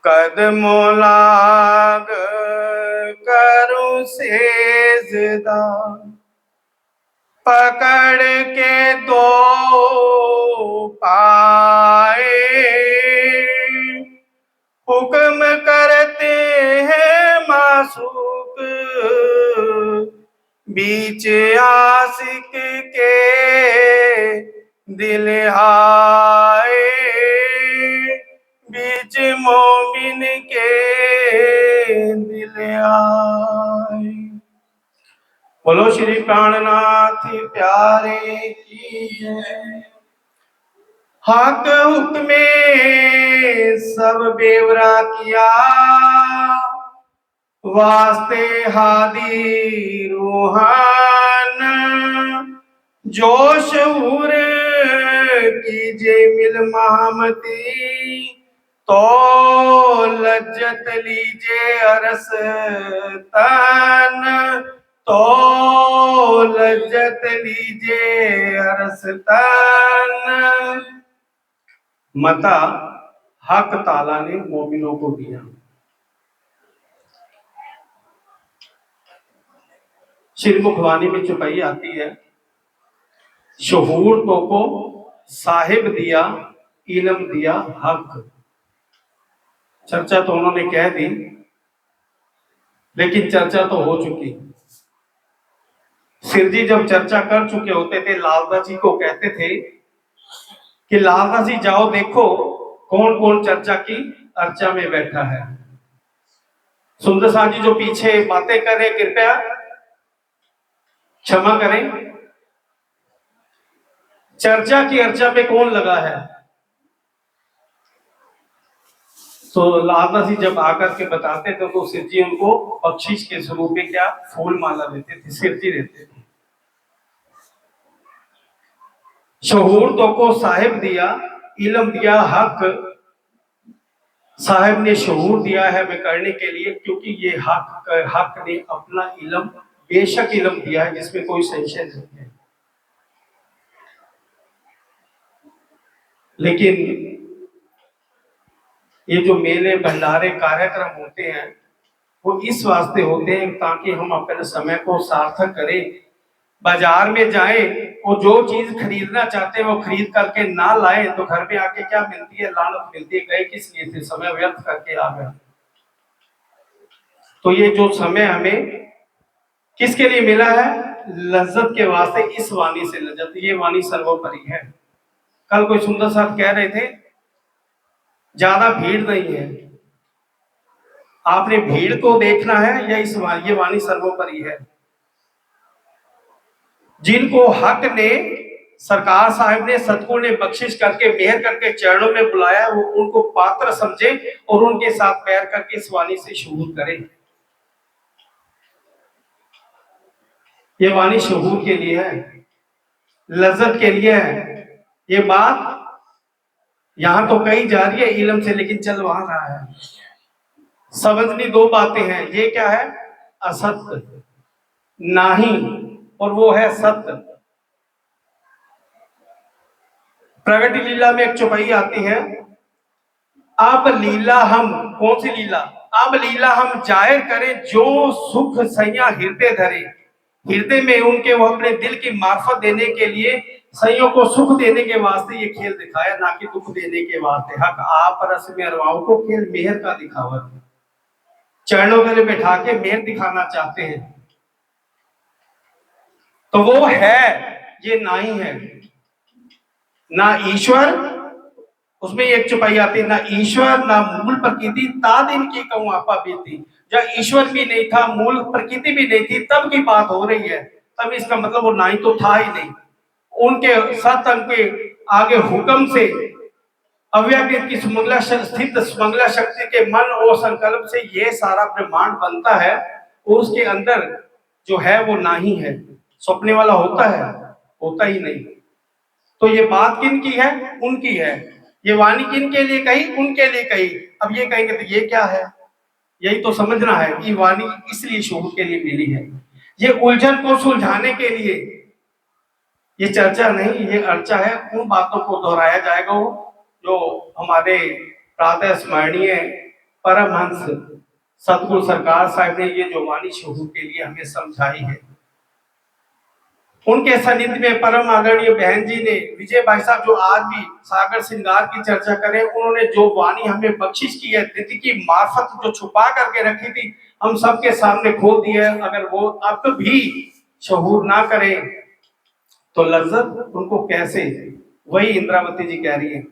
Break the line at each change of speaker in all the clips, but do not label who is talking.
कदमों लाग करूं सेजदा, पकड़ के दो पाए हुक्म करते हैं मासूक, बीच आशिक के दिल आए, बीच मोमिन के दिल आए। बोलो श्री प्राणनाथ प्यारे की जय। हक हुक्मे सब बेवरा किया, वास्ते हादी रूहान, जोश उर कीजे मिल महमती, तो लज्जत लीजे अरस तन, तो लज्जत लीजे अरस तन। मता हक ताला ने मोमिनों को दिया। श्री मुखवाणी में चौपाई आती है, शहूर तो को साहिब दिया, इल्म दिया हक। चर्चा तो उन्होंने कह दी, लेकिन चर्चा तो हो चुकी। सिर जी जब चर्चा कर चुके होते थे, लालदास जी को कहते थे कि लालदास जी जाओ देखो कौन कौन चर्चा की अर्चा में बैठा है। सुंदर साहब जी जो पीछे बातें कर रहे, कृपया क्षमा करें, चर्चा की अर्चा पे कौन लगा है? तो लालदास जी जब आकर के बताते थे तो सिर जी उनको बख्शिश के स्वरूप में क्या फूल माला देते थे, सिर जी देते थे। शहूर तो को साहिब दिया, इल्म दिया हक। साहिब ने शहूर दिया है वे करने के लिए, क्योंकि ये हक ने अपना इल्म बेशक इल्म दिया है, जिसमें कोई संशय नहीं है। लेकिन ये जो मेले भंडारे कार्यक्रम होते हैं वो इस वास्ते होते हैं ताकि हम अपने समय को सार्थक करें। बाजार में जाएं और जो चीज खरीदना चाहते हैं वो खरीद करके ना लाए तो घर पे आके क्या मिलती है? लानत मिलती है। गए किस लिए थे? समय व्यर्थ करके आ गए। तो ये जो समय हमें किसके लिए मिला है? लज्जत के वास्ते। इस वाणी से लज्जत, ये वाणी सर्वोपरि है। कल कोई सुंदर साहब कह रहे थे ज्यादा भीड़ नहीं है, आपने भीड़ को देखना है या इस वाणी? ये वाणी सर्वोपरि है। जिनको हक ने, सरकार साहब ने, सतगुरु ने बख्शिश करके मेहर करके चरणों में बुलाया, वो उनको पात्र समझे और उनके साथ पैर करके इस वाणी से शहूर करें। ये वाणी शहूर के लिए है, लज्जत के लिए है। ये बात यहां तो कही जा रही है इल्म से, लेकिन चल वहां रहा है। समझनी दो बातें हैं। ये क्या है? असत्य नहीं, और वो है सत्य। प्रगति लीला में एक चौपाई आती है, अब लीला हम, कौन सी लीला? अब लीला हम जाहिर करें जो सुख सैया हृदय धरे। हृदय में उनके वो अपने दिल की मार्फत देने के लिए, सैयों को सुख देने के वास्ते ये खेल दिखाया, ना कि दुख देने के वास्ते। हक आप रस में अरवाओं को खेल मेहर का दिखावत, चरणों में बैठा के मेहर दिखाना चाहते हैं। तो वो है, ये नहीं है। ना ईश्वर, उसमें एक चौपाई आती है, ना ईश्वर ना मूल प्रकृति ता दिन की कहूं आपा बीती। जब ईश्वर भी नहीं था, मूल प्रकृति भी नहीं थी, तब की बात हो रही है। तब इसका मतलब वो नहीं तो था ही नहीं। उनके सत अंग के आगे हुक्म से अव्यक्त की सुमंगला स्थित सुमंगला शक्ति के मन और संकल्प से ये सारा ब्रह्मांड बनता है, और उसके अंदर जो है वो नहीं है। सपने वाला होता है? होता ही नहीं। तो ये बात किन की है? उनकी है। ये वाणी किन के लिए कही? उनके लिए कही। अब ये कहेंगे तो ये क्या है? यही तो समझना है कि वाणी इसलिए शहूर के लिए मिली है। ये उलझन को सुलझाने के लिए ये चर्चा नहीं, ये अर्चा है। उन बातों को दोहराया जाएगा वो जो हमारे प्रातः स्मरणीय परमहंस सतगुरु सरकार साहब ने ये जो वाणी शहूर के लिए हमें समझाई है, उनके सानिध्य में परम आदरणीय बहन जी ने, विजय भाई साहब जो आज भी सागर श्रृंगार की चर्चा करें, उन्होंने जो वाणी हमें बख्शिश की है, तिथि की मार्फत जो छुपा करके रखी थी, हम सबके सामने खोल दी है। अगर वो अब भी शहूर ना करे तो लज्जत उनको कैसे? वही इंद्रावती जी कह रही है,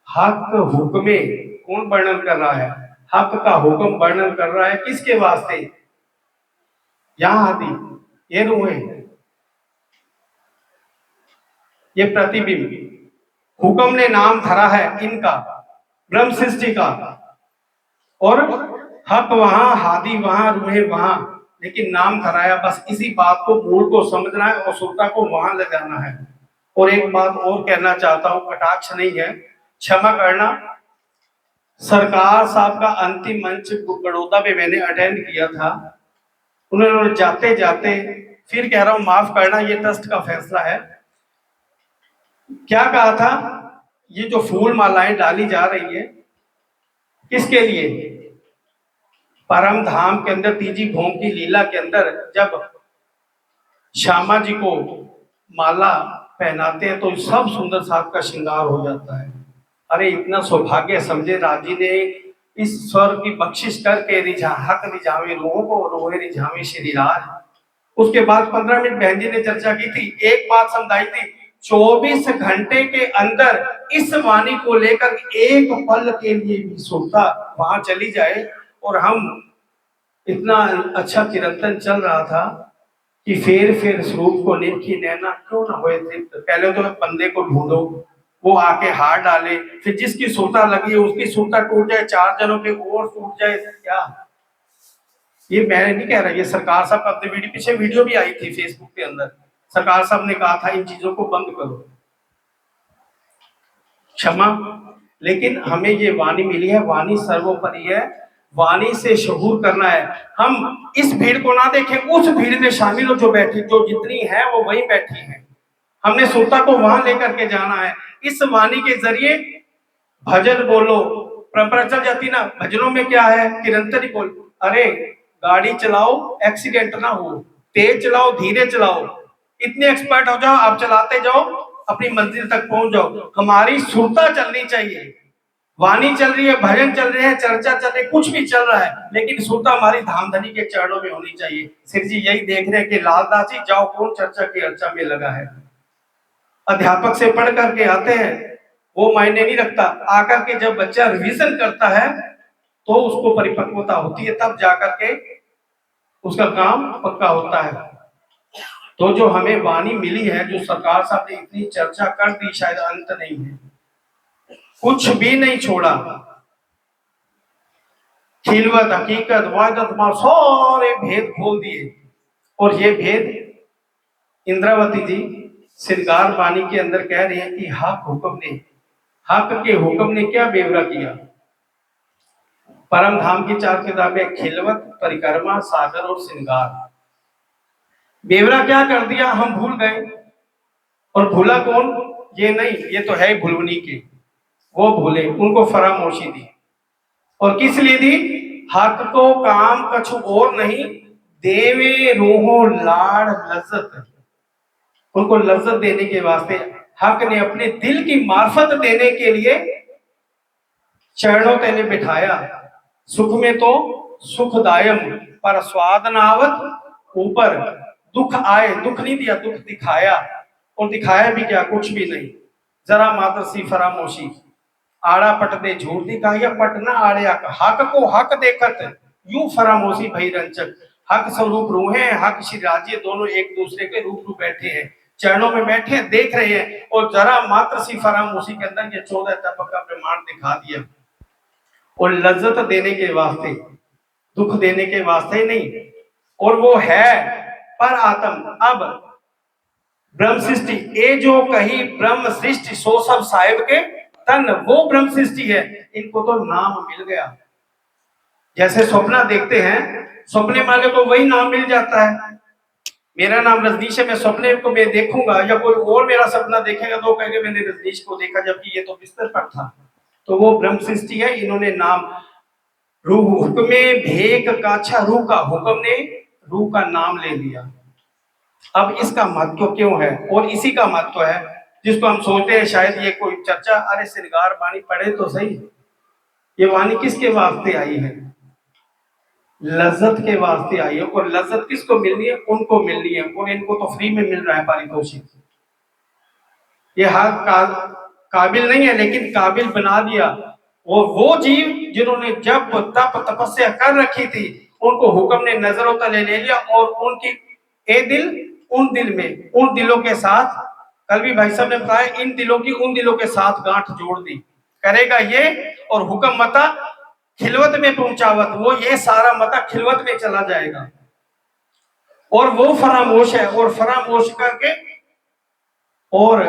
हक हुक्मे कौन वर्णन कर रहा है? हक का हुक्म वर्णन कर रहा है किसके वास्ते? यहाँ आदि ये रूहे, ये प्रतिबिंब, हुक्म ने नाम धरा है इनका, ब्रह्म सृष्टि का, और हक वहां, हादी वहां, रूहे वहां, लेकिन नाम धराया। बस इसी बात को, मूल को समझना है और सुरता को वहां ले जाना है। और एक बात और कहना चाहता हूं, कटाक्ष नहीं है, क्षमा करना, सरकार साहब का अंतिम मंच बड़ौदा में मैंने अटेंड किया था। उन्होंने जाते जाते, फिर कह रहा हूं माफ करना, ये ट्रस्ट का फैसला है, क्या कहा था? ये जो फूल मालाएं डाली जा रही है किसके लिए? परम धाम के अंदर तीजी भोम की लीला के अंदर जब श्यामा जी को माला पहनाते हैं तो सब सुंदर साथ का श्रृंगार हो जाता है। अरे इतना सौभाग्य समझे राजी ने इस स्वर की बख्शिश करके रिझा हक रिझावे रोह को, रोहे रिझावे श्री राज। उसके बाद 15 मिनट बहन जी ने चर्चा की थी, एक बात समझाई थी, 24 घंटे के अंदर इस वाणी को लेकर एक पल के लिए भी सुनता वहां चली जाए, और हम इतना अच्छा चिरंतन चल रहा था कि फिर स्वरूप को निरखी नैना क्यों ना हुए तृप्त। पहले तो बंदे को ढूंढो, वो आके हार डाले, फिर जिसकी सुरता लगी है उसकी सुरता टूट जाए, 4 जनों के और टूट जाए, क्या? ये मैं नहीं कह रहा, ये सरकार साहब का अपने वीडियो, पीछे वीडियो भी आई थी फेसबुक के अंदर, सरकार साहब ने कहा था इन चीजों को बंद करो। क्षमा, लेकिन हमें ये वाणी मिली है, वाणी सर्वोपरि है, वाणी से शहूर करना है। हम इस भीड़ को ना देखें, उस भीड़ में शामिल हो जो बैठी, जो जितनी है वो वही बैठी है। हमने सुरता को वहां लेकर के जाना है। इस वाणी के जरिए भजन बोलो, परंपरा चल जाती ना, भजनों में क्या है? निरंतर ही बोल, अरे गाड़ी चलाओ एक्सीडेंट ना हो, तेज चलाओ धीरे चलाओ, इतने एक्सपर्ट हो जाओ, आप चलाते जाओ अपनी मंजिल तक पहुंच जाओ। हमारी सुरता चलनी चाहिए, वाणी चल रही है, भजन चल रहे हैं, चर्चा चल रही है, कुछ भी चल रहा है, लेकिन सुरता हमारी धामधनी के चरणों में होनी चाहिए। सिर जी यही देख रहे हैं कि लालदास जी जाओ कौन चर्चा की अर्चा में लगा है। अध्यापक से पढ़ करके आते हैं, वो मायने नहीं रखता, आकर के जब बच्चा रिवीजन करता है तो उसको परिपक्वता होती है, तब जाकर के उसका काम पक्का होता है। तो जो हमें वाणी मिली है, जो सरकार साहब ने इतनी चर्चा कर दी, शायद अंत नहीं है, कुछ भी नहीं छोड़ा, खिलवत हकीकत वादत सारे भेद खोल दिए। और ये भेद इंद्रावती जी श्रृंगार वाणी के अंदर कह रहे हैं कि हक हुक्म ने, हक के हुक्म ने क्या बेवरा किया? परम धाम की 4 किताबें, खिलवत, परिक्रमा, सागर और श्रृंगार, बेवरा क्या कर दिया? हम भूल गए। और भूला कौन? ये नहीं, ये तो है भुलवनी के, वो भूले, उनको फरामोशी दी। और किस लिए दी? हक को काम कछु और नहीं, देवे रोहो लाड़ लज्जत, उनको लज्जत देने के वास्ते हक ने अपने दिल की मार्फत देने के लिए चरणों तेने बिठाया। सुख में तो सुखदायम, पर स्वाद नावत ऊपर, दुख आए, दुख नहीं दिया, दुख दिखाया। और दिखाया भी क्या? कुछ भी नहीं, जरा मात्र सी फरामोशी। आड़ा पट दे झूठ दिखाया, पट न आड़े हक को हक देखत यूं फरामोशी भई रंचक। हक स्वरूप रूहे हैं, हक श्री राज्य, दोनों एक दूसरे के रूप रूप बैठे हैं, चरणों में बैठे हैं, देख रहे हैं, और जरा मात्र सी फरामोशी के अंदर ये 14 तबक का प्रमाण दिखा दिया। और लज्जत देने के वास्ते, दुख देने के वास्ते नहीं। और वो है पर आत्म। अब ब्रह्म सृष्टि, ये जो कही ब्रह्म सृष्टि सो सब साहिब के तन, वो ब्रह्म सृष्टि है। इनको तो नाम मिल गया, जैसे स्वप्न देखते हैं, सपने वाले को वही नाम मिल जाता है। मेरा नाम रजनीश है, मैं सपने को मैं देखूंगा, या कोई और मेरा सपना देखेगा तो कहेंगे मैंने रजनीश को देखा, जबकि ये तो बिस्तर पर था। तो वो ब्रह्म सृष्टि है, इन्होंने नाम रूह हुक्मे भेक का, अच्छा रूह का, हुक्म ने रूह का नाम ले लिया। अब इसका महत्व क्यों है, और इसी का महत्व है जिसको हम सोचते हैं शायद ये कोई चर्चा, अरे श्रृंगार वाणी पढ़े तो सही, ये वाणी किसके वास्ते आई है? लज्जत के वास्ते आई है। और लज्जत किसको मिलनी है? उनको मिलनी है, और इनको तो फ्री में मिल रहा है पारितोषिक। ये हर काबिल नहीं है, लेकिन काबिल बना दिया। और वो जीव जिन्होंने जब तप तपस्या कर रखी थी, उनको हुक्म ने नजरों तले ले लिया, और उनकी ए दिल उन दिल में, उन दिलों के साथ, कल भी भाई साहब ने बताया, इन दिलों की उन दिलों के साथ गांठ जोड़ दी। करेगा ये, और हुक्म मता खिलवत में पहुंचावत, वो ये सारा मता खिलवत में चला जाएगा। और वो फरामोश है, और फरामोश करके, और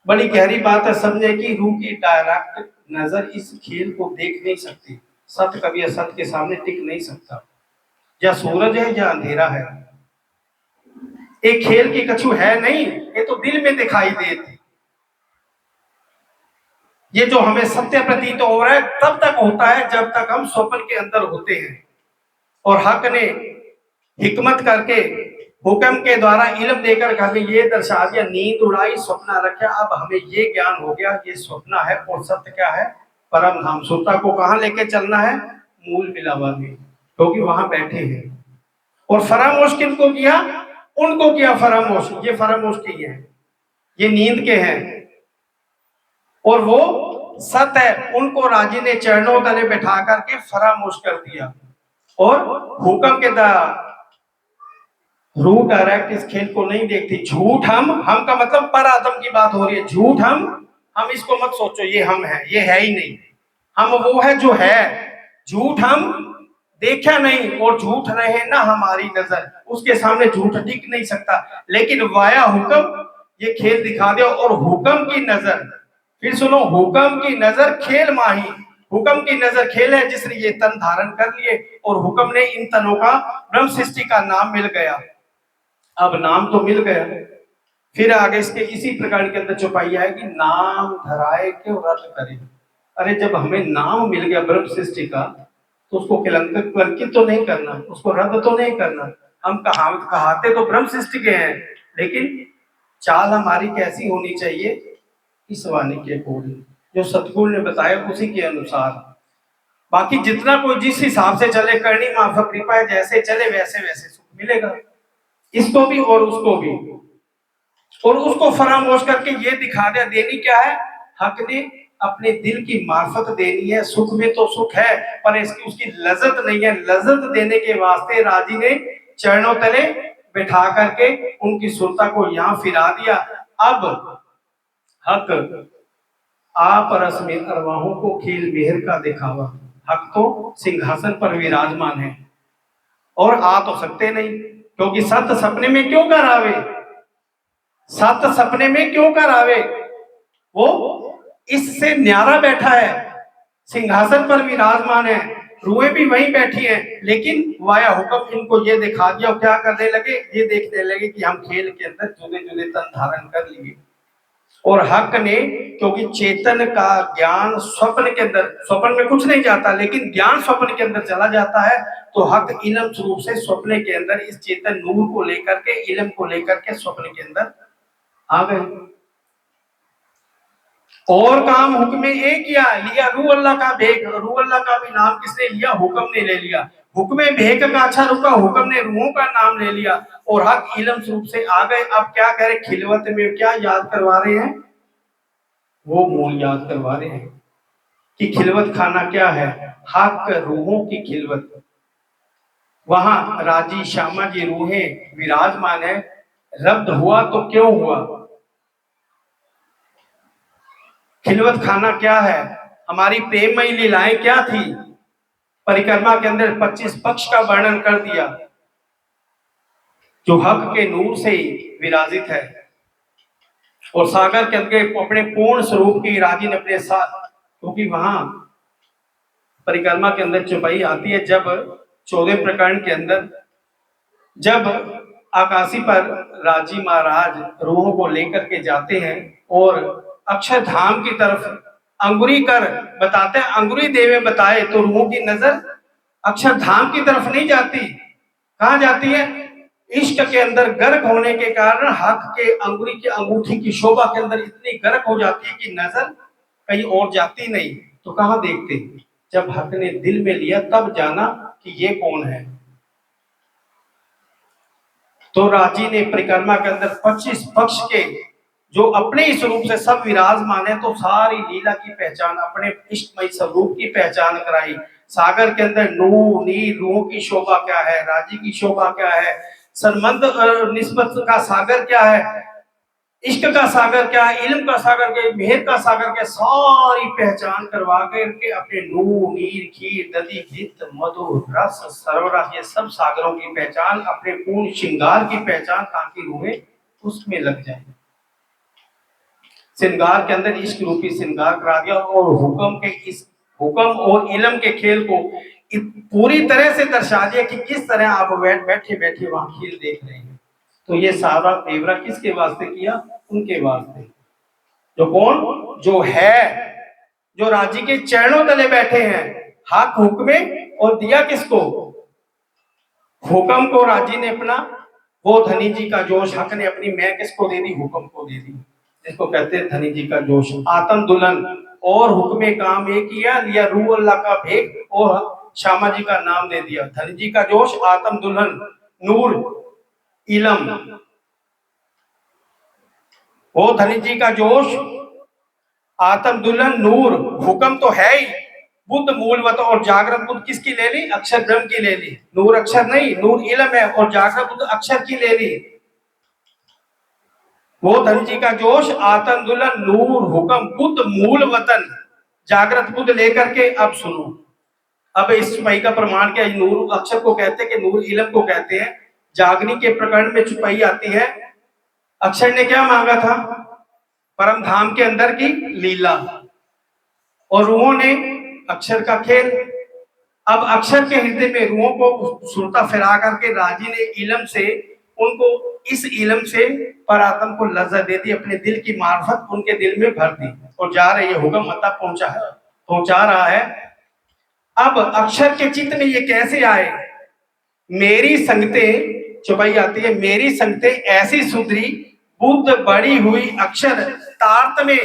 बड़ी गहरी बात है समझे कि रूह की डायरेक्ट नजर इस खेल को देख नहीं सकती। सत्य कभी असत्य के सामने टिक नहीं सकता। या सूरज है या अंधेरा है, एक खेल की कछु है नहीं, ये तो दिल में दिखाई देती। ये जो हमें सत्य प्रतीत हो रहा है तब तक होता है जब तक हम स्वप्न के अंदर होते हैं। और हक ने हिकमत करके हुक्म के द्वारा इल्म देकर हमें ये दर्शा दिया, नींद उड़ाई स्वप्न रखा, अब हमें ये ज्ञान हो गया ये स्वप्न है और सत्य क्या है? परम धाम। श्रोता को कहाँ लेके चलना है? मूल मिलावा में, क्योंकि वहां बैठे हैं। और फरामोश किनको किया? उनको किया फरामोश। ये फरामोश की है, ये नींद के हैं, और वो सत्य है, उनको राजी ने चरणों तले बैठा करके फरामोश कर दिया। और हुक्म के द्वारा रूह डायरेक्ट इस खेल को नहीं देखती। झूठ हम का मतलब पर आदम की बात हो रही है। झूठ हम इसको मत सोचो ये हम है, ये है ही नहीं। हम वो है जो है। झूठ हम देखा नहीं, और झूठ रहे ना हमारी नजर, उसके सामने झूठ टिक नहीं सकता। लेकिन वाया हुक्म ये खेल दिखा दिया। और हुक्म की नजर, फिर सुनो, हुक्म की नजर खेल माही। हुक्म की नजर खेल है जिसने ये तन धारण कर लिए, और हुक्म ने इन तनों का ब्रह्म सृष्टि का नाम मिल गया। अब नाम तो मिल गया, फिर आगे इसके इसी प्रकार के अंदर चौपाई है कि नाम धराए क्यों रद्द करे। अरे जब हमें नाम मिल गया ब्रह्म सृष्टि का, तो उसको कलंकित तो नहीं करना, उसको रद्द तो नहीं करना। हम कहाते तो ब्रह्म सृष्टि के हैं, लेकिन चाल हमारी कैसी होनी चाहिए? इस वाणी के अकॉर्डिंग, जो सतगुरु ने बताया उसी के अनुसार। बाकी जितना कोई जिस हिसाब से चले, करनी माफक कृपा है, जैसे चले वैसे वैसे सुख मिलेगा, इसको भी और उसको भी। और उसको फरामोश करके ये दिखा दिया, देनी क्या है? हक ने अपने दिल की मार्फत देनी है। सुख में तो सुख है, पर इसकी उसकी लज्जत नहीं है। लज्जत देने के वास्ते राजी ने चरणों तले बैठा करके उनकी सुरता को यहाँ फिरा दिया। अब हक आप रस में अरवाहों को खेल मेहर का दिखावा। हक तो सिंहासन पर विराजमान है, और आ तो सकते नहीं, क्योंकि सत सपने में क्यों कर आवे? सत सपने में क्यों कर आवे? वो इससे न्यारा बैठा है, सिंहासन पर विराजमान है, रूहें भी वहीं बैठी हैं, लेकिन वाया हुक्म इनको ये दिखा दिया। और क्या करने लगे? ये देखने लगे कि हम खेल के अंदर जुदे जुदे तन धारण कर लिए। और हक ने, क्योंकि चेतन का ज्ञान स्वप्न के अंदर, स्वप्न में कुछ नहीं जाता, लेकिन ज्ञान स्वप्न के अंदर चला जाता है, तो हक इल्म स्वरूप से स्वप्न के अंदर इस चेतन नूर को लेकर के, इल्म को लेकर के स्वप्न के अंदर आ गए। और काम हुक्म एक किया, लिया रूह अल्लाह का भेक। रूह अल्लाह का भी नाम किसने लिया? हुक्म ने ले लिया। हुक्म भेक का अच्छा रुका, हुक्म ने रूहों का नाम ले लिया, और हक इल्म स्वरूप से आ गए। अब क्या कह रहे? खिलवत में क्या याद करवा रहे हैं? वो मूल याद करवा रहे हैं कि खिलवत खाना क्या है? हक रूहों की खिलवत। वहां राजी श्यामा की रूहें विराजमान है। रब्द हुआ तो क्यों हुआ? खिलवत खाना क्या है? हमारी प्रेममयी लीलाएं क्या थी? परिक्रमा के अंदर 25 पक्ष का वर्णन कर दिया, जो हक के नूर से विराजित है। और सागर के अंदर अपने पूर्ण स्वरूप की राजी ने अपने साथ, क्योंकि वहां परिक्रमा के अंदर चौपाई आती है, जब 14 प्रकरण के अंदर जब आकाशी पर राजी महाराज रूहों को लेकर के जाते हैं और अक्षरधाम की तरफ अंगुरी कर बताते हैं, अंगुरी देवे बताए, तो रूहों की नजर अक्षरधाम की तरफ नहीं जाती। कहाँ जाती है? इश्क के अंदर गर्क होने के कारण हक के अंगुरी की अंगूठी की शोभा के अंदर इतनी गर्क हो जाती है कि नजर कहीं और जाती नहीं। तो कहाँ देखते? जब हक ने दिल में लिया तब जाना कि ये कौन है। तो राजी ने परिक्रमा के अंदर 25 पक्ष के जो अपने इस रूप से सब विराजमान है, तो सारी लीला की पहचान, अपने इष्टमय स्वरूप की पहचान कराई। सागर के अंदर नूर नीर रूहों की शोभा क्या है, राजी की शोभा क्या है, संबंध निस्बत का सागर क्या है, इश्क का सागर क्या है, इल्म का सागर क्या है, मेहर का सागर क्या है, सारी पहचान करवा करके अपने नूर नीर खीर दधि घृत मधु रस सरवरस, ये सब सागरों की पहचान, अपने पूर्ण श्रृंगार की पहचान, ताकि रूहें उसमें लग जाए। श्रृंगार के अंदर इश्क रूपी श्रृंगार करा दिया, और हुक्म के इस हुक्म और इल्म के खेल को पूरी तरह से दर्शा दिया कि किस तरह आप बैठे बैठे वहां खेल देख रहे हैं। तो ये सारा पेवरा किसके वास्ते किया? उनके वास्ते जो कौन, जो है, जो राजी के चरणों तले बैठे हैं। हक हुक्मे, और दिया किसको? हुक्म को राजी ने अपना, वो धनी जी का जोश हक ने अपनी मैं किसको दे दी? हुक्म को दे दी, जिसको कहते हैं धनी जी का जोश। आत्म दुल्हन और हुक्मे काम एक किया, लिया रूह अल्लाह का भेद और श्यामा जी का नाम दे दिया। धनी जी का जोश, आत्म दुल्हन, नूर इलम, वो धनी जी का जोश, आत्म दुल्हन, नूर, हुक्म तो है ही, बुद्ध मूलवत, और जागृत बुद्ध किसकी ले ली? अक्षर ब्रह्म की ले ली। नूर अक्षर नहीं, नूर इलम है, और जागृत बुद्ध अक्षर की ले ली। वो धन जी का जोश, आत्म दुल्हन, नूर, हुक्म, बुद्ध मूल वतन, जागृत बुद्ध लेकर के। अब सुनो, अब इस छुपाई का प्रमाण क्या है? नूर अक्षर को कहते हैं कि नूर इलम को कहते हैं। जागनी के प्रकरण में छुपाई आती है। अक्षर ने क्या मांगा था? परम धाम के अंदर की लीला, और रूहों ने अक्षर का खेल। अब अक्षर के हृदय में रूहों को सुरता फिरा करके राजी ने इलम से उनको, इस इलम से परात्म को लज्जत दे दी, अपने दिल की मार्फत उनके दिल में भर दी, और जा रही है हुक्म मतलब पहुंचा रहा है। अब अक्षर के चित्त में ये कैसे आए? मेरी संगते छुपाई आती है, मेरी संगते ऐसी सुधरी, बुद्ध बड़ी हुई अक्षर तार्त में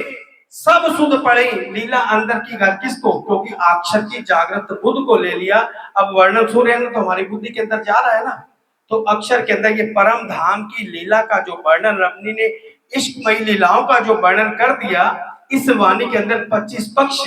सब सुध पड़े, लीला अंदर की घर किसको? क्योंकि अक्षर की जागृत बुद्ध को ले लिया। अब वर्णन सूर्य है ना, तो हमारी बुद्धि के अंदर जा रहा है ना, तो अक्षर के अंदर ये परम धाम की लीला का जो वर्णन, रमनी ने इश्कमयी लीलाओं का जो वर्णन कर दिया, इस वाणी के अंदर 25 पक्ष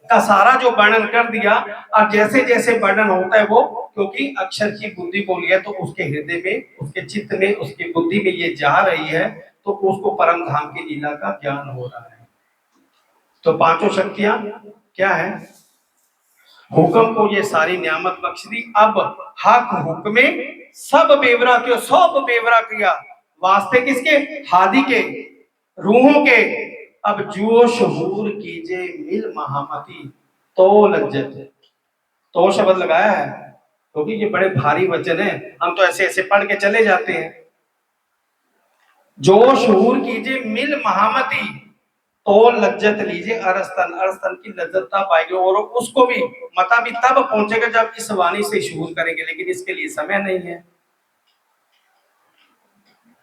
का सारा जो वर्णन कर दिया। और जैसे जैसे वर्णन होता है वो, क्योंकि अक्षर की बुद्धि को लिया, तो उसके हृदय में, उसके चित्त में, उसकी बुद्धि में ये जा रही है, तो उसको परम धाम की लीला का ज्ञान हो रहा है। तो पांचों शक्तियां क्या है? हुक्म को ये सारी नियामत बख्श दी। अब हक हुक्मे सब बेवरा क्यों, सब बेवरा किया वास्ते किसके? हादी के, रूहों के। अब जो शहूर कीजे मिल महामती, तो लज्जत, तो शब्द लगाया है क्योंकि ये बड़े भारी वचन है, हम तो ऐसे ऐसे पढ़ के चले जाते हैं। जो शहूर कीजिए मिल महामती, तो लज्जत लीजिए अरस्तन, अरस्तन की लज्जत तब आएगी, और उसको भी मता भी तब पहुंचेगा जब इस वाणी से शहूर करेंगे, लेकिन इसके लिए समय नहीं है।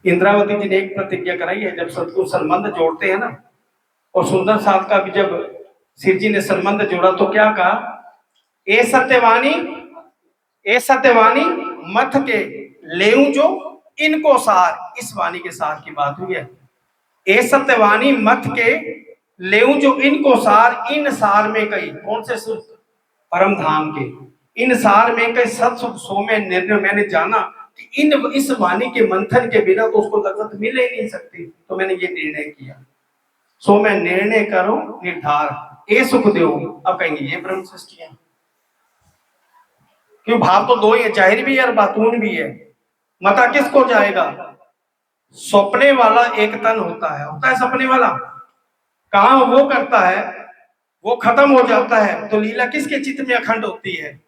इंद्रावती जी ने एक प्रतिज्ञा कराई है, जब सतगुरु संबंध जोड़ते हैं ना, और सुंदर साथ का भी जब शिव जी ने संबंध जोड़ा तो क्या कहा? ए सत्यवाणी, ए सत्यवाणी मथ के लेऊं जो इनको सार, इस वाणी के सार की बात हुई है। ए सत्यवाणी मथ के लेऊं जो इनको सार, इन सार में कई, कौन से सुख? परम धाम के। इन सार में कई सत सुख सो में निर्णय, मैंने जाना कि इन इस वाणी के मंथन के बिना तो उसको लज्जत मिल ही नहीं सकती, तो मैंने ये निर्णय किया। सो मैं निर्णय करो निर्धार, ए सुख दो। अब कहेंगे ये ब्रह्म सृष्टियां, क्यों? भाव तो दो ही है, जाहिर भी है और बातून भी है। मता किसको जाएगा? सपने वाला एक तन होता है सपने वाला, काम वो करता है, वो खत्म हो जाता है, तो लीला किसके चित्त में अखंड होती है?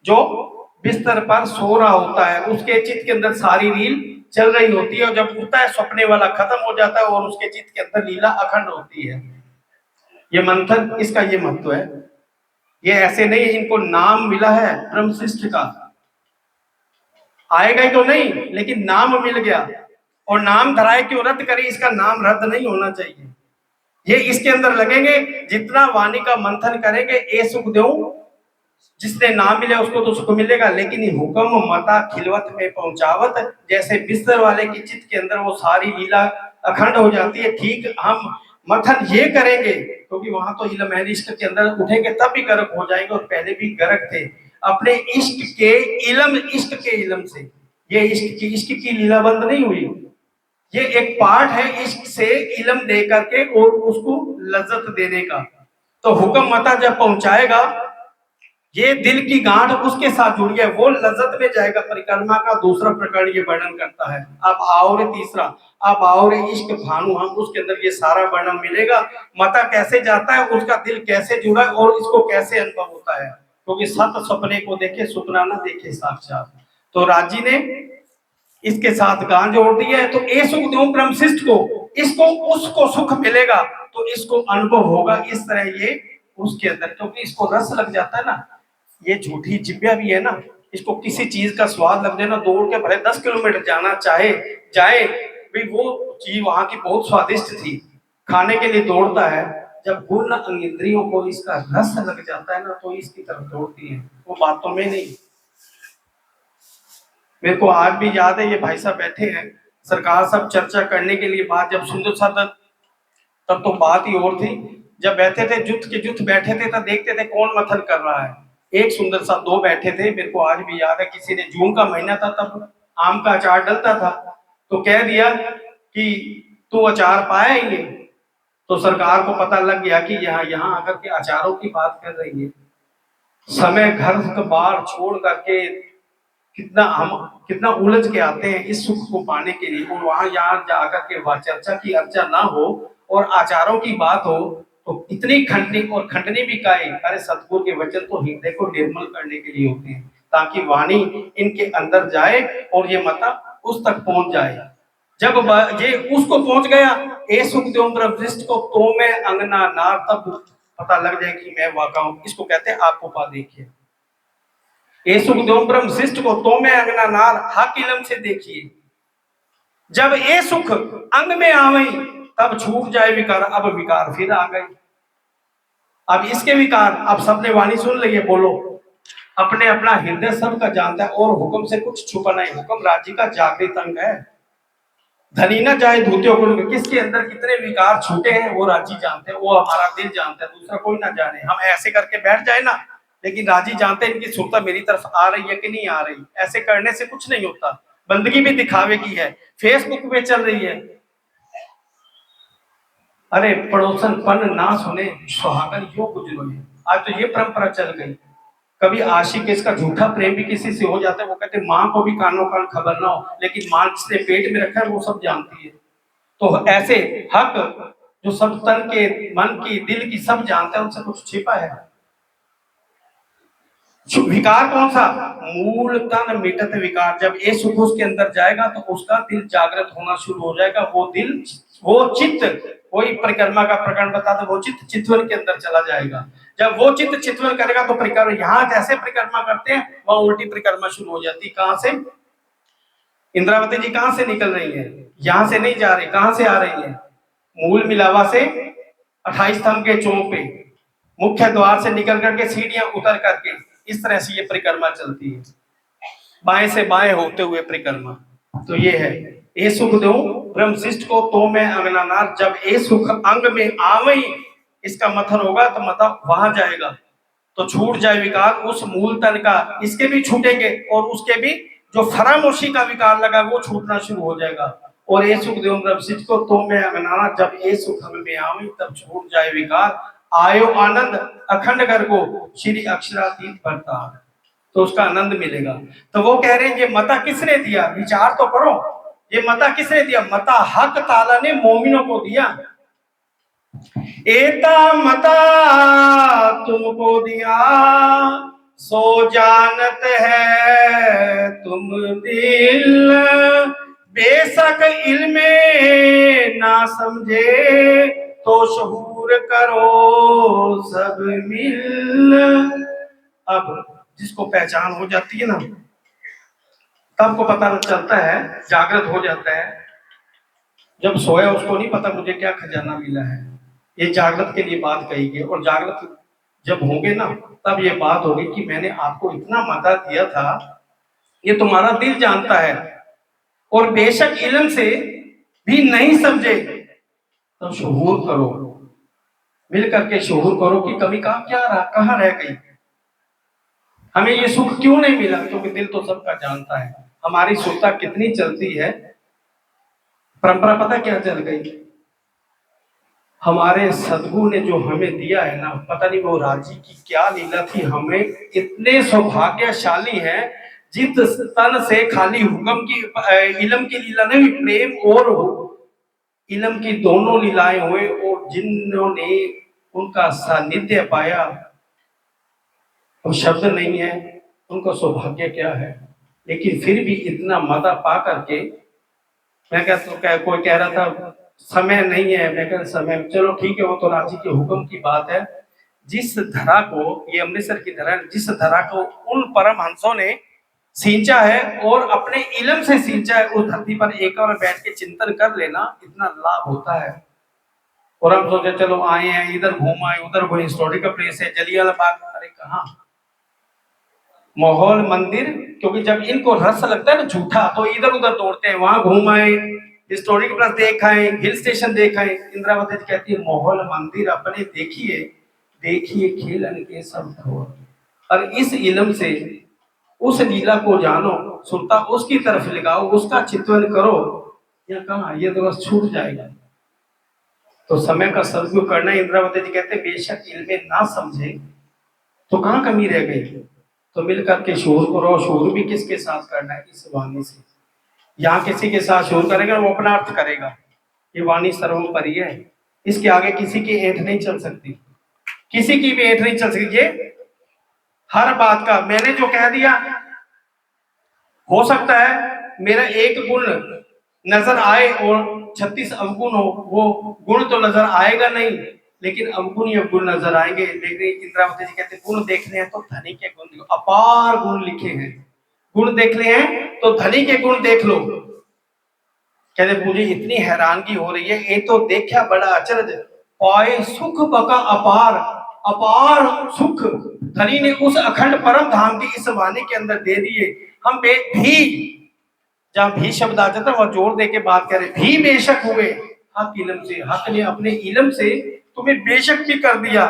जो बिस्तर पर सो रहा होता है, उसके चित्त के अंदर सारी रील चल रही होती है, और जब उठता है सपने वाला खत्म हो जाता है, और उसके चित्त के अंदर लीला अखंड होती है। ये मंथन, इसका ये महत्व है। ये ऐसे नहीं इनको नाम मिला है ब्रह्मशिष्ट का, आएगा ही तो नहीं, लेकिन नाम मिल गया। और नाम धराए क्यों रद्द करी, इसका नाम रद्द नहीं होना चाहिए। ये इसके अंदर लगेंगे, जितना वाणी का मंथन करेंगे, ए सुख देऊं, जिसने नाम मिले उसको तो सुख मिलेगा, लेकिन हुक्म मता खिलवत में पहुंचावत, जैसे बिस्तर वाले की चित्त के अंदर वो सारी लीला अखंड हो जाती है। ठीक हम मथन ये करेंगे, क्योंकि वहां तो इल्म है, इश्क के अंदर उठेंगे तब भी गर्क हो जाएंगे, और पहले भी गर्क थे अपने इश्क के इल्म, इश्क के इल्म से। ये इश्क की लीला बंद नहीं हुई, ये एक पार्ट है इश्क से इल्म दे करके और उसको लज्जत देने का। तो हुक्म मता जब पहुंचाएगा, ये दिल की गांठ उसके साथ जुड़ी है, वो लज्जत में जाएगा। परिक्रमा का दूसरा प्रकरण ये वर्णन करता है। अब आओ रे तीसरा, अब आओ रे इश्क भानु, हम उसके अंदर ये सारा वर्णन मिलेगा। मता कैसे जाता है, उसका दिल कैसे जुड़ा है, और इसको कैसे अनुभव होता है, क्योंकि सत सपने को देखे सुपना ना देखे साक्षात। तो राजी ने इसके साथ गांठ जोड़ दी है। तो ए सुख दो ब्रह्मशिष्ट को, इसको उसको सुख मिलेगा, तो इसको अनुभव होगा इस तरह ये उसके अंदर, क्योंकि इसको रस लग जाता है ना। ये झूठी जिब्या भी है ना, इसको किसी चीज का स्वाद लग जाए ना, दौड़ के भले 10 किलोमीटर जाना चाहे जाए, भाई वो चीज वहां की बहुत स्वादिष्ट थी, खाने के लिए दौड़ता है। जब गुण इंद्रियों को इसका रस लग जाता है ना, तो इसकी तरफ दौड़ती है, वो बातों में नहीं। मेरे को आज भी याद है, ये भाई साहब बैठे हैं, सरकार सब चर्चा करने के लिए बात जब सुंदर सा, तब तो बात ही और थी। जब बैठे थे जुट के जुट बैठे थे, तब देखते थे कौन मथन कर रहा है। एक सुंदर सा दो बैठे थे, मेरे को आज भी याद है, किसी ने, जून का महीना था तब आम का अचार डलता था, तो कह दिया कि तू अचार पाएंगे। तो सरकार को पता लग गया कि यहाँ आकर के अचारों की बात कर रही है। समय घर बार छोड़ करके कितना उलझ के आते हैं इस सुख को पाने के लिए, और वहां यहाँ जाकर के वह चर्चा की अर्चा ना हो और आचारों की बात हो, तो इतनी खंडनी, और खंडनी भी काहे, अरे सतगुरु के वचन तो हृदय को निर्मल करने के लिए होते हैं, ताकि वाणी इनके अंदर जाए और ये मता उस तक पहुंच जाए। जब ये उसको पहुंच गया, ए सुख देव ब्रह्मशिष्ट को, तो मैं अंगना नार, तब पता लग जाए कि मैं वाका हूं। इसको कहते हैं आपको पा देखिए, ए सुख देव ब्रह्मशिष्ट को, तो मैं अंगना नार, हक इलम से देखिए। जब ए सुख अंग में आवई, तब छूट जाए विकार। अब विकार फिर आ गए, अब इसके विकार, अब सबने वाणी सुन ली है, बोलो। अपने अपना हृदय सबका जानता है, और हुक्म से कुछ छुपा नहीं। हुक्म राज्य का जागृत अंग है। धनी न जाए धूतियों को, किसके अंदर कितने विकार छूटे हैं वो राजी जानते हैं, वो हमारा दिल जानता है, दूसरा कोई ना जाने। हम ऐसे करके बैठ जाए ना, लेकिन राजी जानते हैं इनकी सुरता मेरी तरफ आ रही है कि नहीं आ रही। ऐसे करने से कुछ नहीं होता, बंदगी भी दिखावे की है, फेसबुक पे चल रही है। अरे पड़ोसन पन ना सुने, सुहागन यो गुजरो है। आज तो ये परंपरा चल गई। कभी आशिक, इसका झूठा प्रेम भी किसी से हो जाता है, वो कहते माँ को भी कानों कान खबर ना हो, लेकिन माँ जिसने पेट में रखा है वो सब जानती है। तो ऐसे हक जो सब तन के, मन की, दिल की सब जानते हैं, उनसे कुछ छिपा है। विकार कौन सा, मूल तन मिटत विकार। जब ये सुख उसके अंदर जाएगा, तो उसका दिल जागृत होना शुरू हो जाएगा। वो दिल, वो चित्त, कोई परिक्रमा का प्रकरण बता दो, वो चित्त चितवन के अंदर चला जाएगा। जब वो चित्त चितवन करेगा, तो परिक्रमा, यहाँ जैसे परिक्रमा करते हैं, वहां उल्टी परिक्रमा शुरू हो जाती। कहां से इंद्रावती जी कहां से निकल रही है, यहां से नहीं जा रही, कहां से आ रही है, मूल मिलावा से 28 स्तंभ के चौक पे, मुख्य द्वार से निकल करके सीढ़ियां उतर करके, इस तरह से ये परिक्रमा चलती है, बाएं से बाएं होते हुए परिक्रमा। तो ये है, ए सुख दो ब्रह्मशिष्ट को, तो मैं अग्नानार। जब ए सुख अंग में आवई, इसका मथन होगा तो मथा वहां जाएगा, तो छूट जाए विकार उस मूल तन का। इसके भी छूटेंगे, और उसके भी जो फरामोशी का विकार लगा वो छूटना शुरू हो जाएगा। और ये सुख देव ब्रह्मशिष्ट को, तो मैं अग्नानार। जब ये सुख अंग में आवई, तब छूट जाए विकार, आयो आनंद अखंड घर को, श्री अक्षरातीत भरता, तो उसका आनंद मिलेगा। तो वो कह रहे हैं ये मता किसने दिया, विचार तो करो, ये मता किसने दिया। मता हक ताला ने मोमिनों को दिया। एता मता तुमको दिया, सो जानत है तुम दिल, बेशक इल्मे ना समझे तो शहूर दूर करो सब मिल। अब जिसको पहचान हो जाती है ना, तब को पता चलता है, जागृत हो जाता है। जब सोया उसको नहीं पता मुझे क्या खजाना मिला है। ये जागृत के लिए बात कही गई, और जागृत जब होंगे ना, तब ये बात होगी कि मैंने आपको इतना मदद दिया था, ये तुम्हारा दिल जानता है। और बेशक इल्म से भी नहीं समझे तो शऊर करो, मिल करके शऊर करो कि कमी कहाँ रह गई, हमें ये सुख क्यों नहीं मिला। क्योंकि दिल तो सबका जानता है। हमारी सुरता कितनी चलती है, परंपरा पता क्या चल गई। हमारे सदगुरु ने जो हमें दिया है ना, पता नहीं वो राजी की क्या लीला थी। हमें इतने सौभाग्यशाली हैं जिस तन से खाली हुक्म की इल्म की लीला नहीं, प्रेम और इल्म की दोनों लीलाएं हुए, और जिन्होंने उनका सानिध्य पाया, वो शब्द नहीं है उनका सौभाग्य क्या है। लेकिन फिर भी इतना मजा पा करके, मैं कोई कह रहा था समय नहीं है, मैं कह समय, चलो ठीक है, वो तो राजी के हुक्म की बात है। जिस धरा को, ये अमृतसर की धरा, जिस धरा को उन परम हंसों ने सींचा है और अपने इल्म से सींचा है, उस धरती पर एक और बैठ के चिंतन कर लेना, इतना लाभ होता है। और हम सोचे चलो आए हैं, इधर घूम आए, उधर कोई हिस्टोरिकल प्लेस है, जलियांवाला बाग, अरे कहाँ माहौल मंदिर। क्योंकि जब इनको रस लगता है ना झूठा, तो इधर उधर दौड़ते हैं, वहां घूम आए, हिस्टोरिक प्लेस देख आए, हिल स्टेशन देख आए। इंद्रावती जी कहती है माहौल मंदिर अपने देखिए, देखिए खेलन के सब छोड़, और इस इल्म से उस लीला को जानो, सुनता उसकी तरफ लगाओ, उसका चिंतन करो। या कहा ये तो बस छूट जाएगा। तो समय का सदुपयोग करना। इंद्रावती जी कहते बेशक इल्म ना समझे तो कहाँ कमी रह गई। तो मिलकर के शोर करो। शोर भी किसके साथ करना है, इस वाणी से। यहाँ किसी के साथ शोर करेगा वो अपना अर्थ करेगा। ये वाणी सर्वोपरि है, इसके आगे किसी की ऐंठ नहीं चल सकती, किसी की भी ऐंठ नहीं चल सकती। ये हर बात का मैंने जो कह दिया, हो सकता है मेरा एक गुण नजर आए और 36 अवगुण हो, वो गुण तो नजर आएगा नहीं, लेकिन अवगुण या गुण नजर आएंगे। लेकिन इंद्रावती जी कहते गुण देखने हैं तो धनी के गुण, अपार गुण लिखे हैं। गुण देखने हैं तो धनी के गुण देख लो। कहते मुझे इतनी हैरानगी हो रही है, ये तो देखा बड़ा अचरज, पाए सुख बका अपार, अपार सुख धनी ने उस अखंड परम धाम की इस वाणी के अंदर दे दिए। हम भी, जहां भी शब्द आ जाता है वह जोर दे के बात करे, भी बेशक हुए हक इल्म से। हक ने अपने इल्म से तुम्हें बेशक भी कर दिया,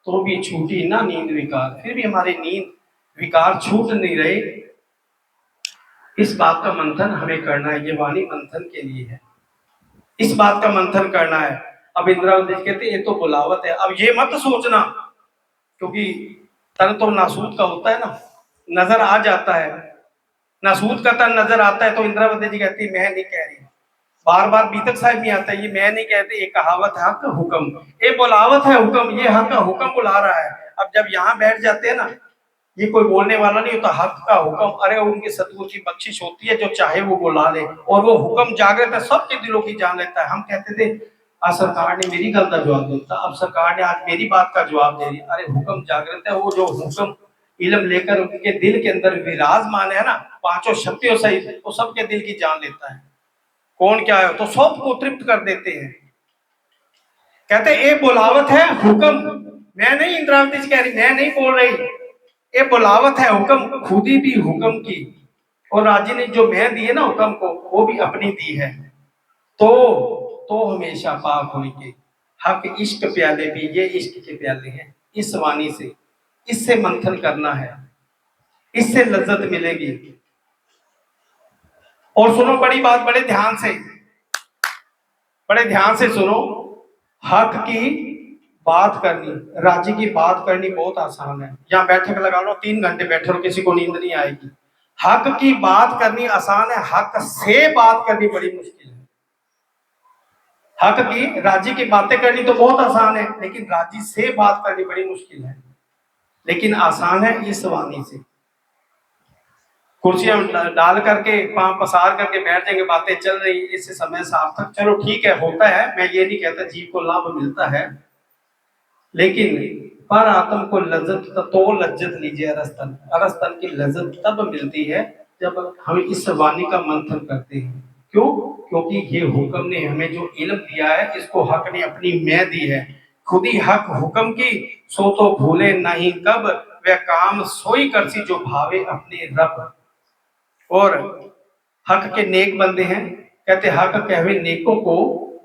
तो भी छूटी ना नींद विकार। फिर भी हमारे नींद विकार छूट नहीं रहे। इस बात का मंथन हमें करना है, ये वाणी मंथन के लिए है, इस बात का मंथन करना है। अब इंद्रावती कहते ये तो बुलावत है। अब ये मत सोचना, क्योंकि तन तो नासूद का होता है ना, नजर आ जाता है, नासूद का तन नजर आता है। तो इंद्रावती जी कहती मैं नहीं कह रही, बार बार बीतक साहब भी आता है, ये मैं नहीं कहते, ये कहावत है हक हुक्म, ये बुलावत है हुक्म, ये हक का हुक्म बुला रहा है। अब जब यहाँ बैठ जाते हैं ना, ये कोई बोलने वाला नहीं होता, हक का हुक्म। अरे उनकी सतगुरु की बख्शिश होती है, जो चाहे वो बुला ले, और वो हुक्म जागृत है, सबके दिलों की जान लेता है। हम कहते थे आज सरकार ने मेरी गल का जवाब दिया, अब सरकार ने आज मेरी बात का जवाब दे दिया। अरे हुक्म जागृत है, वो जो हुक्म इल्म लेकर उनके दिल के अंदर विराजमान है ना, पांचों शक्तियों सहित, वो सबके दिल की जान लेता है। कौन क्या है तो सबको तृप्त कर देते हैं। कहते ये बुलावत है हुक्म, मैं नहीं, इंद्रावती जी कह रही, मैं नहीं बोल रही, ये बुलावत है हुक्म, खुदी भी हुक्म की। और राजी ने जो मैं दी है ना हुक्म को, वो भी अपनी दी है। तो हमेशा पाक होंगे। हक इश्क प्याले भी, ये इश्क के प्याले हैं। इस वाणी से, इससे मंथन करना है, इससे लज्जत मिलेगी। और सुनो बड़ी बात, बड़े ध्यान से, बड़े ध्यान से सुनो। हक की बात करनी, राजी की बात करनी बहुत आसान है। यहाँ बैठक लगा लो, 3 घंटे बैठे लो, किसी को नींद नहीं आएगी। हक की बात करनी आसान है, हक से बात करनी बड़ी मुश्किल है। हक की राजी की बातें करनी तो बहुत आसान है, लेकिन राजी से बात करनी बड़ी मुश्किल है। लेकिन आसान है इस वाणी से। कुर्सियां डाल करके पांव पसार करके बैठ जाएंगे, बातें चल रही, इससे समय सार्थक, चलो ठीक है, होता है, मैं ये नहीं कहता, जीव को लाभ मिलता है, लेकिन पर आत्म को लज्जत, तो लज्जत लीजिए अरस्तन, अरस्तन की लज्जत तब मिलती है जब हम इस वाणी का मंथन करते हैं। क्यों? क्योंकि ये हुक्म ने हमें जो इल्म दिया है, इसको हक ने अपनी मैं दी है, खुद ही हक हुक्म की, सो तो भूले नहीं कब, वह काम सोई करसी जो भावे अपने रब। और हक के नेक बंदे हैं, कहते हक कहवे नेकों को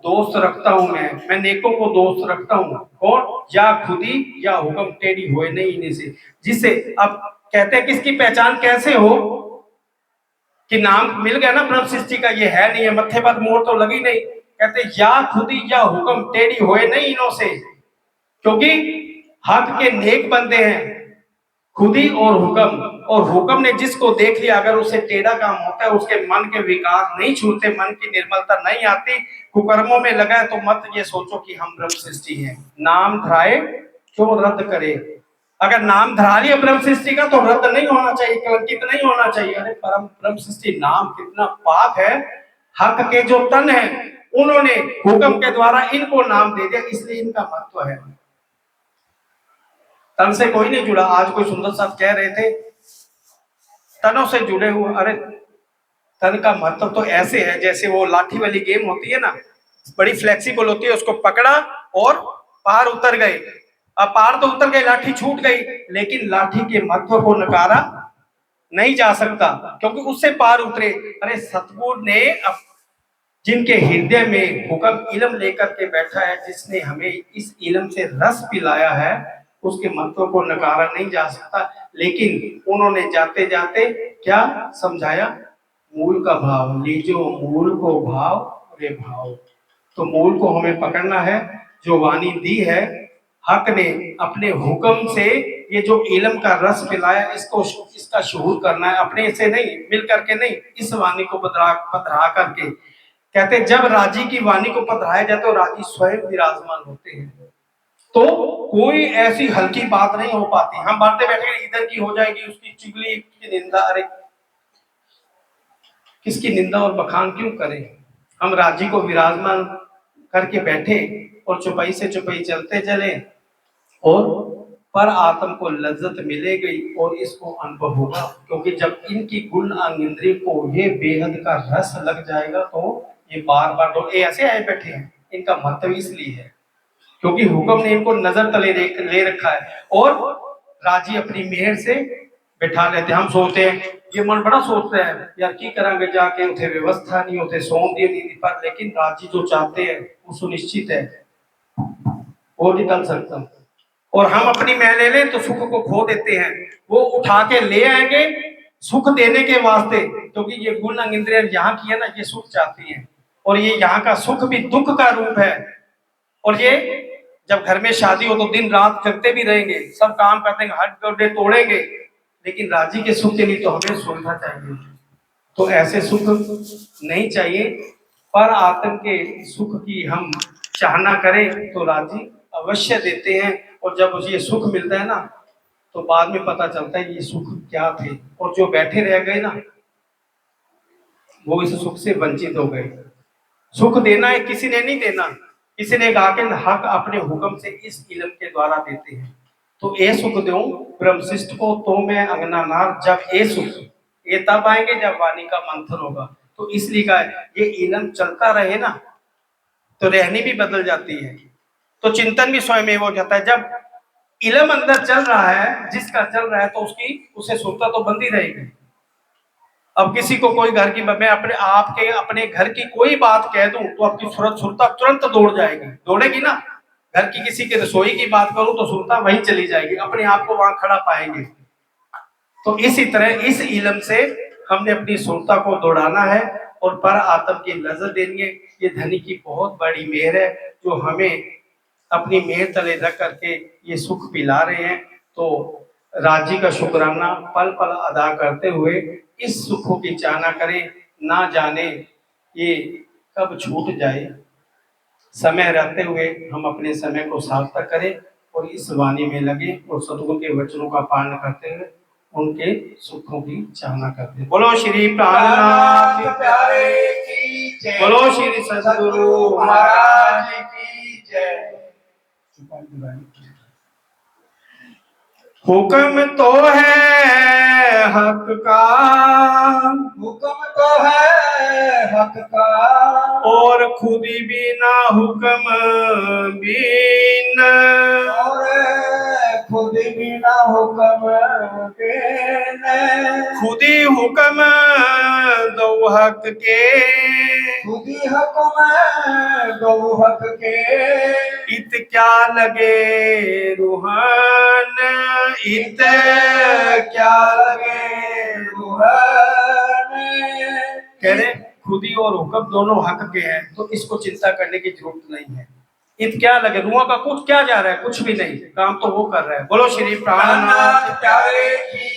दोस्त रखता हूं, मैं नेकों को दोस्त रखता हूं, और या खुदी या हुक्म टेढ़ी होए नहीं इन्हीं से, जिससे अब कहते हैं किसकी पहचान कैसे हो, कि नाम मिल गया ना ब्रह्म सृष्टि का, ये है नहीं है, मत्थे पर मोहर तो लगी नहीं, कहते या खुदी या हुक्म टेढ़ी होए नहीं इनों से, क्योंकि हक के नेक बंदे हैं खुदी और हुक्म, और हुक्म ने जिसको देख लिया, अगर उसे टेढ़ा काम होता है, उसके मन के विकार नहीं छूटते, मन की निर्मलता नहीं आती, कुकर्मों में लगा है, तो मत ये सोचो कि हम ब्रह्म सृष्टि हैं। नाम धराए क्यों रद्द करे, अगर नाम धरा लिया ब्रह्म सृष्टि का तो रद्द नहीं होना चाहिए, कलंकित नहीं होना चाहिए। अरे परम ब्रह्म सृष्टि नाम कितना पाक है, हक के जो तन है उन्होंने हुक्म के द्वारा इनको नाम दे दिया, इसलिए इनका महत्व है। तन से कोई नहीं जुड़ा, आज कोई सुंदर साहब कह रहे थे तनों से जुड़े हुए, अरे तन का महत्व तो ऐसे है जैसे वो लाठी वाली गेम होती है ना, बड़ी फ्लेक्सिबल होती है, उसको पकड़ा और पार उतर गए, अब पार तो उतर गए, लाठी छूट गई, लेकिन लाठी के महत्व को नकारा नहीं जा सकता, क्योंकि उससे पार उतरे। अरे सतगुरु ने जिनके हृदय में हुक्म इल्म लेकर के बैठा है, जिसने हमें इस इल्म से रस पिलाया है, उसके महत्व को नकारा नहीं जा सकता। लेकिन उन्होंने जाते जाते क्या समझाया, मूल का भाव लीजो, मूल को भाव रे भाव, तो मूल को हमें पकड़ना है, जो वाणी दी है हक ने अपने हुक्म से, ये जो इल्म का रस पिलाया, इसको इसका शुहूर करना है, अपने से नहीं, मिल करके नहीं, इस वाणी को पधरा करके। कहते जब राजी की वाणी को पधराया जाए तो राजी स्वयं विराजमान होते हैं, तो कोई ऐसी हल्की बात नहीं हो पाती, हम बातें बैठे इधर की हो जाएगी, उसकी चुगली, उसकी निंदा, अरे किसकी निंदा और बखान क्यों करें, हम राजी को विराजमान करके बैठे और चुपाई से चुपाई चलते चले, और पर आत्म को लज्जत मिलेगी और इसको अनुभव होगा, क्योंकि जब इनकी गुण अंग इंद्रिय को ये बेहद का रस लग जाएगा, तो ये बार बार ऐसे आए बैठे हैं, इनका महत्व इसलिए है क्योंकि हुक्म ने इनको नजर तले ले रखा है, और राजी अपनी मेहर से बैठा लेते। हम सोचते हैं, ये मन बड़ा सोचता है यार की करांगे जाके, उठे व्यवस्था नहीं होते, सोम दिए नहीं पर, लेकिन राजी जो चाहते हैं वो सुनिश्चित है, वो नहीं टल सकता। और हम अपनी मैं ले लें तो सुख को खो देते हैं, वो उठा के ले आएंगे सुख देने के वास्ते, क्योंकि ये गुण अंग इंद्रिय यहाँ की है ना, ये सुख चाहती है, और ये यहाँ का सुख भी दुख का रूप है, और ये जब घर में शादी हो तो दिन रात करते भी रहेंगे, सब काम करते हैं, हट गड्ढे तोड़ेंगे, लेकिन राजी के सुख के लिए तो हमें सुविधा चाहिए, तो ऐसे सुख नहीं चाहिए। पर आत्म के सुख की हम चाहना करें तो राजी अवश्य देते हैं, और जब ये सुख मिलता है ना, तो बाद में पता चलता है ये सुख क्या थे, और जो बैठे रह गए ना, वो इस सुख से वंचित हो गए। सुख देना है किसी ने नहीं देना, किसी ने कहा कि हक अपने हुक्म से इस इल्म के द्वारा देते हैं, तो ए सुख दो ब्रह्मशिष्ट को, तो मैं अंगना नार, जब ए सुख ये तब आएंगे जब वाणी का मंथन होगा, तो इसलिए का ये इल्म चलता रहे ना, तो रहनी भी बदल जाती है, तो चिंतन भी स्वयं हो जाता है। जब इल्म अंदर चल रहा है, जिसका चल रहा है, तो उसकी उसे सुरता तो बंदी रहेगी। अब किसी को कोई घर की, मैं अपने आपके अपने घर की कोई बात कह दूं तो आपकी सुरता तुरंत दौड़ जाएगी, दौड़ेगी ना। घर की किसी के रसोई की बात करूं तो सुरता वहीं चली जाएगी, अपने आप को वहां खड़ा पाएंगे। तो इसी तरह इस इल्म से हमने अपनी सुरता को दौड़ाना है, और पर आत्म की नजर देनी है। ये धनी की बहुत बड़ी मेहर है, जो हमें अपनी मेहर तले रख करके ये सुख पिला रहे हैं, तो राजी का शुक्राना पल पल अदा करते हुए इस सुखों की चाहना करें, ना जाने ये कब छूट जाए। समय रहते हुए हम अपने समय को सार्थक करें और इस वाणी में लगे और सतगुरु के वचनों का पालन करते हुए उनके सुखों की चाहना करते हैं। बोलो श्री प्राणनाथ
प्यारे की जय।
बोलो श्री सद्गुरु
महाराज की जय।
हुक्म तो है हक का,
हुक्म तो है हक का,
और खुदी बिना हुक्म बिन,
और खुद बिना हुक्म बिन,
खुदी हुक्म दो हक के,
खुदी हुक्म दो हक के,
इत क्या लगे रूहान, इत क्या लगे
रूहान।
कह रहे खुदी और हुक्म दोनों हक के हैं, तो इसको चिंता करने की जरूरत नहीं है। इत क्या लगे, रुआ का कुछ क्या जा रहा है, कुछ भी नहीं, काम तो वो कर रहा है। बोलो श्री प्राणनाथ
प्यारे की